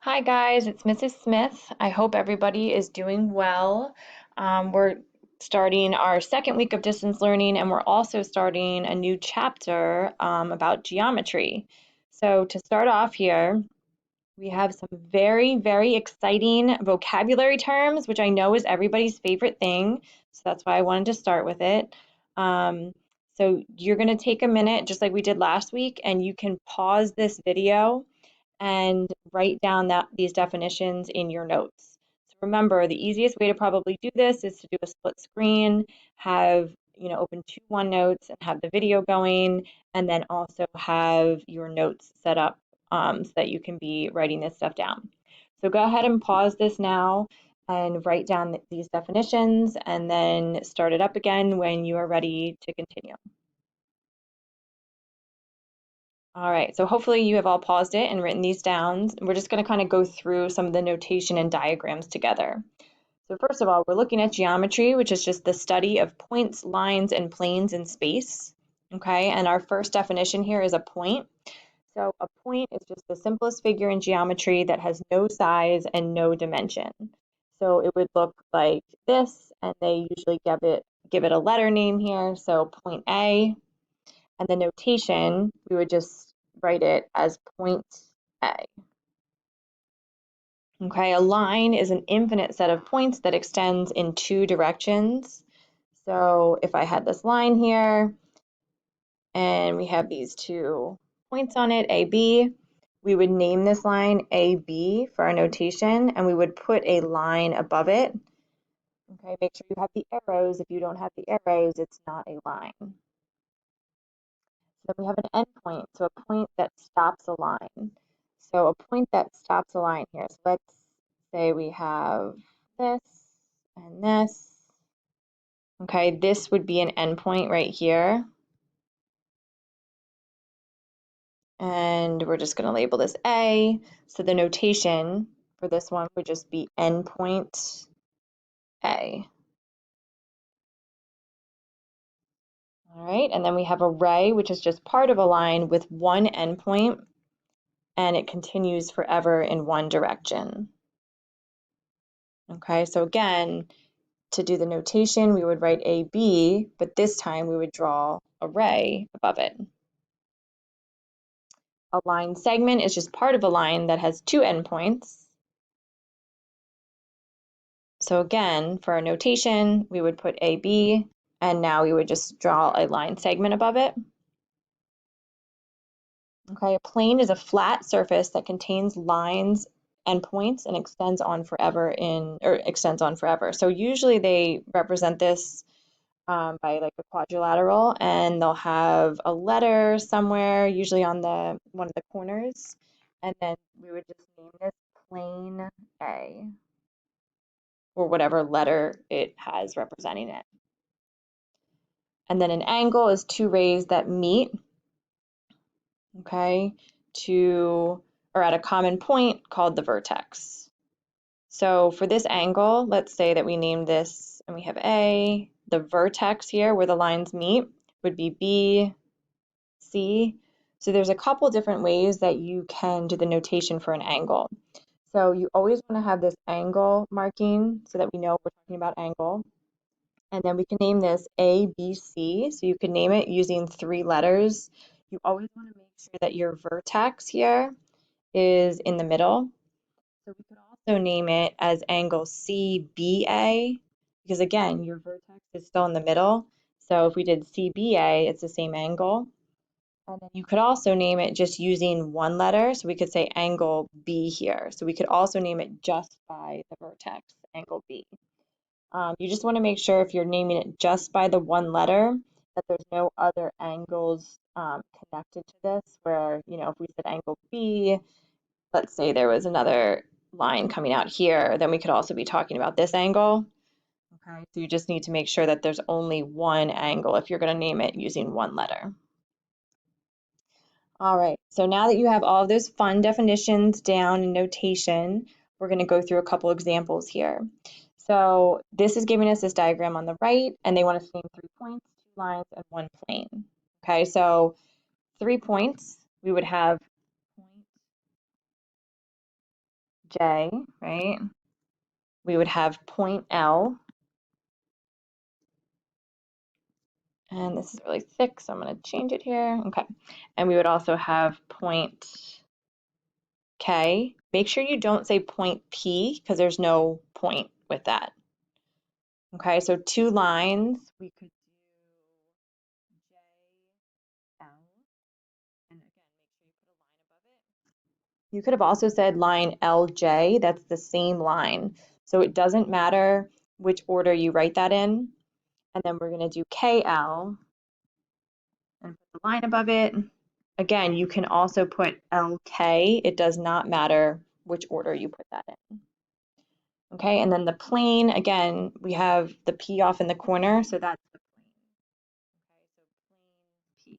Hi guys, it's Mrs. Smith. I hope everybody is doing well. We're starting our second week of distance learning, and we're also starting a new chapter about geometry. So to start off here, we have some very, very exciting vocabulary terms, which I know is everybody's favorite thing. So that's why I wanted to start with it. Um, so you're going to take a minute, just like we did last week, and you can pause this video and write down these definitions in your notes. So remember, the easiest way to probably do this is to do a split screen, have open two OneNotes and have the video going, and then also have your notes set up so that you can be writing this stuff down. So go ahead and pause this now and write down these definitions and then start it up again when you are ready to continue. All right, so hopefully you have all paused it and written these down. We're just going to kind of go through some of the notation and diagrams together. So first of all, we're looking at geometry, which is just the study of points, lines, and planes in space. Okay, and our first definition here is a point. So a point is just the simplest figure in geometry that has no size and no dimension. So it would look like this, and they usually give it a letter name here. So point A, and the notation, we would just write it as point A. Okay, a line is an infinite set of points that extends in two directions. So if I had this line here and we have these two points on it, A, B, we would name this line AB for our notation, and we would put a line above it. Okay, make sure you have the arrows. If you don't have the arrows, it's not a line. Then we have an endpoint, so a point that stops a line. So a point that stops a line here. So let's say we have this and this. Okay, this would be an endpoint right here. And we're just going to label this A. So the notation for this one would just be endpoint A. All right, and then we have a ray, which is just part of a line with one endpoint, and it continues forever in one direction. Okay, so again, to do the notation, we would write AB, but this time we would draw a ray above it. A line segment is just part of a line that has two endpoints. So again, for our notation, we would put AB, and now we would just draw a line segment above it. Okay, a plane is a flat surface that contains lines and points and extends on forever. So usually they represent this by like a quadrilateral, and they'll have a letter somewhere, usually on the one of the corners, and then we would just name this plane A, or whatever letter it has representing it. And then an angle is two rays that meet, okay, or at a common point called the vertex. So for this angle, let's say that we named this, and we have A, the vertex here where the lines meet would be B, C. So there's a couple different ways that you can do the notation for an angle. So you always want to have this angle marking so that we know we're talking about angle. And then we can name this A, B, C. So you can name it using three letters. You always want to make sure that your vertex here is in the middle. So we could also name it as angle CBA, because again, your vertex is still in the middle. So if we did CBA, it's the same angle. And then you could also name it just using one letter. So we could say angle B here. So we could also name it just by the vertex, angle B. You just want to make sure if you're naming it just by the one letter that there's no other angles connected to this where, if we said angle B, let's say there was another line coming out here, then we could also be talking about this angle. Okay, so you just need to make sure that there's only one angle if you're going to name it using one letter. All right, so now that you have all of those fun definitions down in notation, we're going to go through a couple examples here. So this is giving us this diagram on the right, and they want us to name 3 points, 2 lines, and 1 plane. Okay, so 3 points, we would have point J, right? We would have point L, and this is really thick, so I'm going to change it here. Okay. And we would also have point K. Make sure you don't say point P because there's no point with that. Okay, so two lines. We could do J, L, and again, make sure you put a line above it. You could have also said line LJ. That's the same line. So it doesn't matter which order you write that in. And then we're going to do KL and put the line above it. Again, you can also put LK. It does not matter which order you put that in. Okay, and then the plane, again, we have the P off in the corner, so that's the plane. Okay, so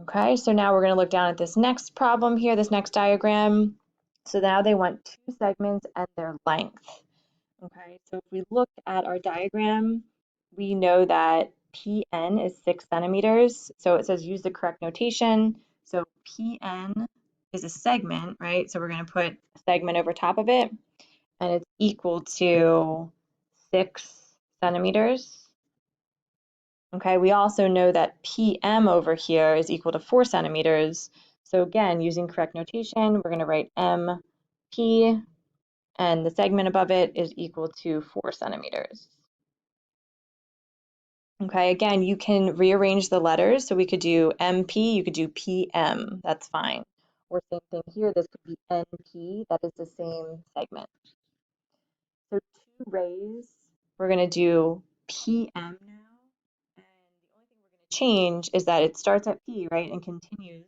plane P. Okay, so now we're going to look down at this next problem here, this next diagram. So now they want two segments and their length. Okay, so if we look at our diagram, we know that PN is 6 centimeters. So it says use the correct notation. So PN is a segment, right? So we're going to put a segment over top of it, and it's equal to 6 centimeters. Okay, we also know that PM over here is equal to 4 centimeters. So again, using correct notation, we're going to write MP, and the segment above it is equal to 4 centimeters. Okay, again, you can rearrange the letters. So we could do MP, you could do PM, that's fine. Or same thing here, this could be NP, that is the same segment. So two rays, we're going to do PM now. And the only thing we're going to change is that it starts at P, right, and continues.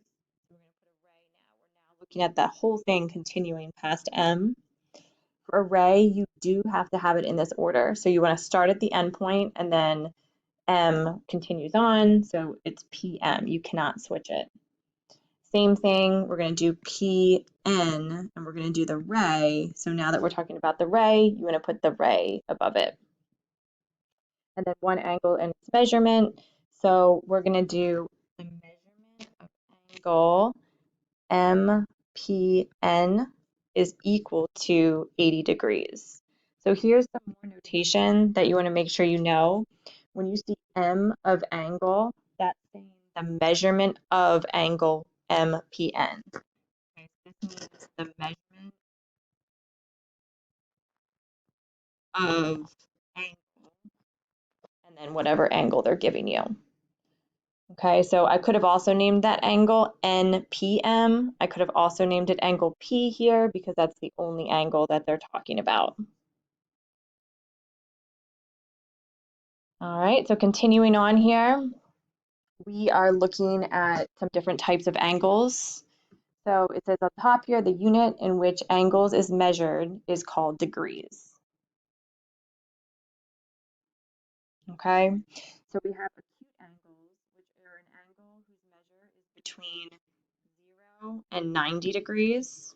So we're going to put a ray now. We're now looking at that whole thing continuing past M. For a ray, you do have to have it in this order. So you want to start at the end point and then M continues on, so it's PM. You cannot switch it. Same thing, we're going to do PN, and we're going to do the ray. So now that we're talking about the ray, you want to put the ray above it. And then one angle and its measurement. So we're going to do the measurement of angle MPN is equal to 80 degrees. So here's some more notation that you want to make sure you know. When you see M of angle, that's saying the measurement of angle MPN. Okay, so this means the measurement of angle and then whatever angle they're giving you. Okay, so I could have also named that angle NPM. I could have also named it angle P here because that's the only angle that they're talking about. All right, so continuing on here, we are looking at some different types of angles. So it says up top here, the unit in which angles is measured is called degrees. Okay, so we have acute angles, which are an angle whose measure is between 0 and 90 degrees.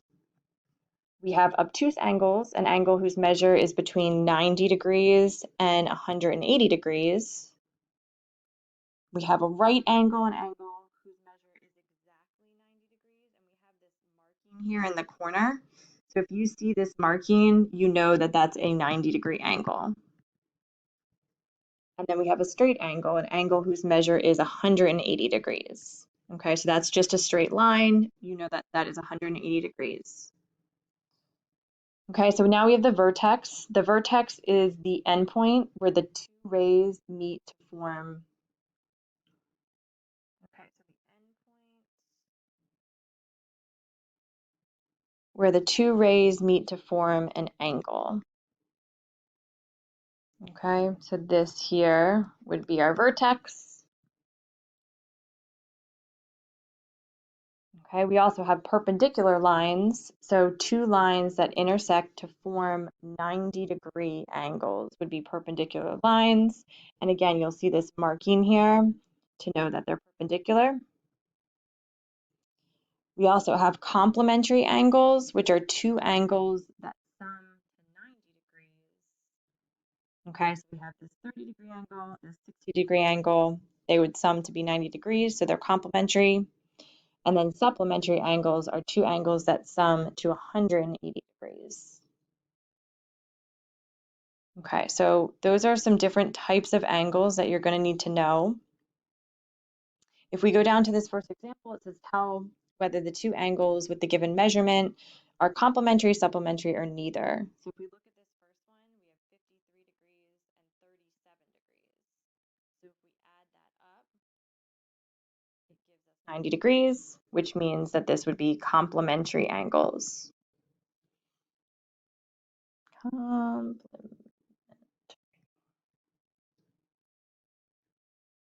We have obtuse angles, an angle whose measure is between 90 degrees and 180 degrees. We have a right angle, an angle whose measure is exactly 90 degrees, and we have this marking here in the corner. So if you see this marking, you know that that's a 90-degree angle. And then we have a straight angle, an angle whose measure is 180 degrees. Okay, so that's just a straight line. You know that that is 180 degrees. Okay, so now we have the vertex. The vertex is the endpoint where the two rays meet to form. Okay, so the endpoint where the two rays meet to form an angle. Okay, so this here would be our vertex. Okay, we also have perpendicular lines. So two lines that intersect to form 90-degree angles would be perpendicular lines. And again, you'll see this marking here to know that they're perpendicular. We also have complementary angles, which are two angles that sum to 90 degrees. Okay, so we have this 30-degree angle, this 60-degree angle. They would sum to be 90 degrees, so they're complementary. And then supplementary angles are two angles that sum to 180 degrees. Okay, so those are some different types of angles that you're going to need to know. If we go down to this first example, it says tell whether the two angles with the given measurement are complementary, supplementary, or neither. So if we look at this first one, we have 53 degrees and 37 degrees. So if we add that up, it gives us 90 degrees, which means that this would be complementary angles.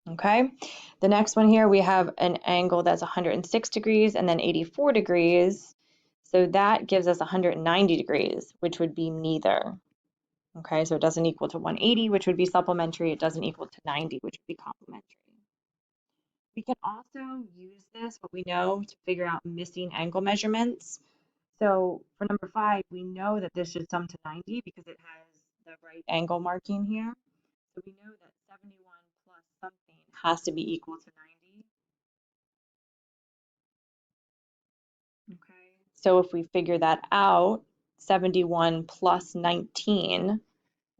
Okay, the next one here, we have an angle that's 106 degrees and then 84 degrees. So that gives us 190 degrees, which would be neither. Okay, so it doesn't equal to 180, which would be supplementary. It doesn't equal to 90, which would be complementary. We can also use this, what we know, to figure out missing angle measurements. So for number 5, we know that this should sum to 90 because it has the right angle marking here. So we know that 71 plus something has to be equal to 90. Okay. So if we figure that out, 71 plus 19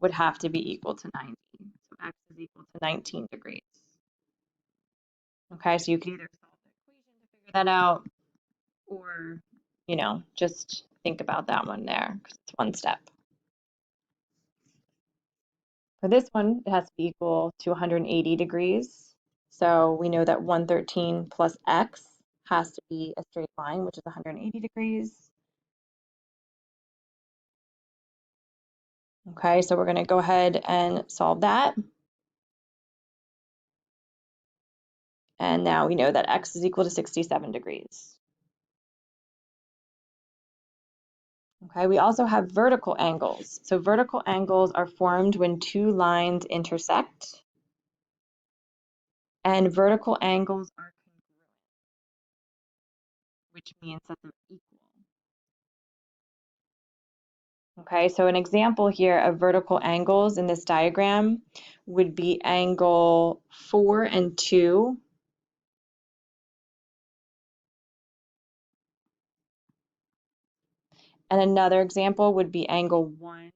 would have to be equal to 90. So x is equal to 19 degrees. Okay, so you can either solve the equation to figure that out or, just think about that one there because it's one step. For this one, it has to be equal to 180 degrees. So we know that 113 plus x has to be a straight line, which is 180 degrees. Okay, so we're going to go ahead and solve that. And now we know that x is equal to 67 degrees. Okay, we also have vertical angles. So vertical angles are formed when two lines intersect. And vertical angles are congruent, which means that they're equal. Okay, so an example here of vertical angles in this diagram would be angle 4 and 2. And another example would be angle 1 and angle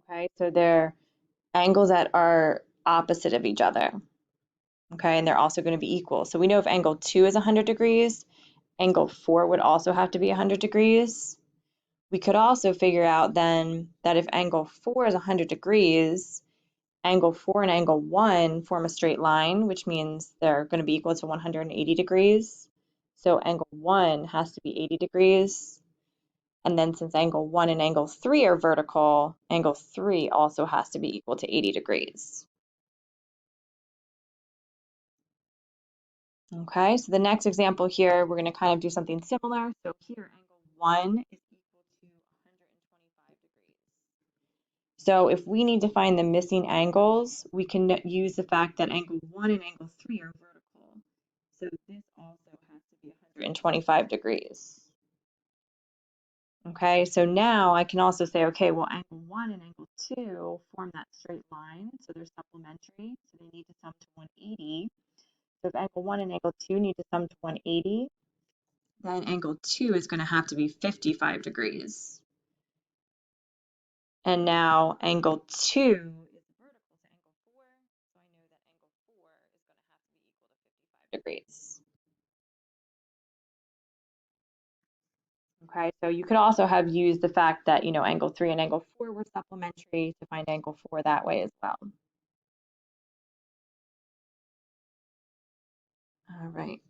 3. Okay, so they're angles that are opposite of each other. Okay, and they're also going to be equal. So we know if angle 2 is 100 degrees, angle 4 would also have to be 100 degrees. We could also figure out then that if angle 4 is 100 degrees, angle 4 and angle 1 form a straight line, which means they're going to be equal to 180 degrees. So angle 1 has to be 80 degrees. And then since angle 1 and angle 3 are vertical, angle 3 also has to be equal to 80 degrees. Okay, so the next example here, we're going to kind of do something similar. So here, angle 1 is equal to 125 degrees. So if we need to find the missing angles, we can use the fact that angle 1 and angle 3 are vertical. So this also has to be 125 degrees. Okay, so now I can also say, okay, well, angle 1 and angle 2 form that straight line, so they're supplementary, so they need to sum to 180. So if angle 1 and angle 2 need to sum to 180, then angle 2 is going to have to be 55 degrees. And now angle 2 is vertical to angle 4, so I know that angle 4 is going to have to be equal to 55 degrees. Okay, so you could also have used the fact that, angle 3 and angle 4 were supplementary to find angle 4 that way as well. All right.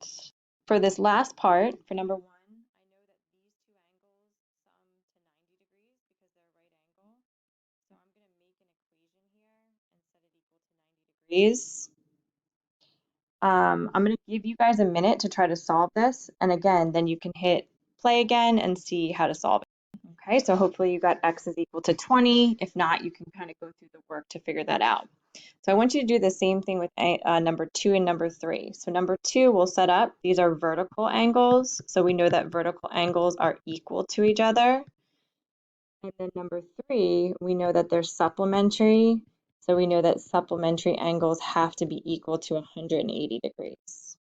For this last part, for number 1, I know that these two angles sum to 90 degrees because they're a right angle. So I'm going to make an equation here and set it equal to 90 degrees. I'm going to give you guys a minute to try to solve this. And again, then you can hit play again and see how to solve it. Okay, so hopefully you got x is equal to 20. If not, you can kind of go through the work to figure that out. So I want you to do the same thing with number 2 and number 3. So number 2 we'll set up. These are vertical angles. So we know that vertical angles are equal to each other. And then number 3, we know that they're supplementary. So we know that supplementary angles have to be equal to 180 degrees.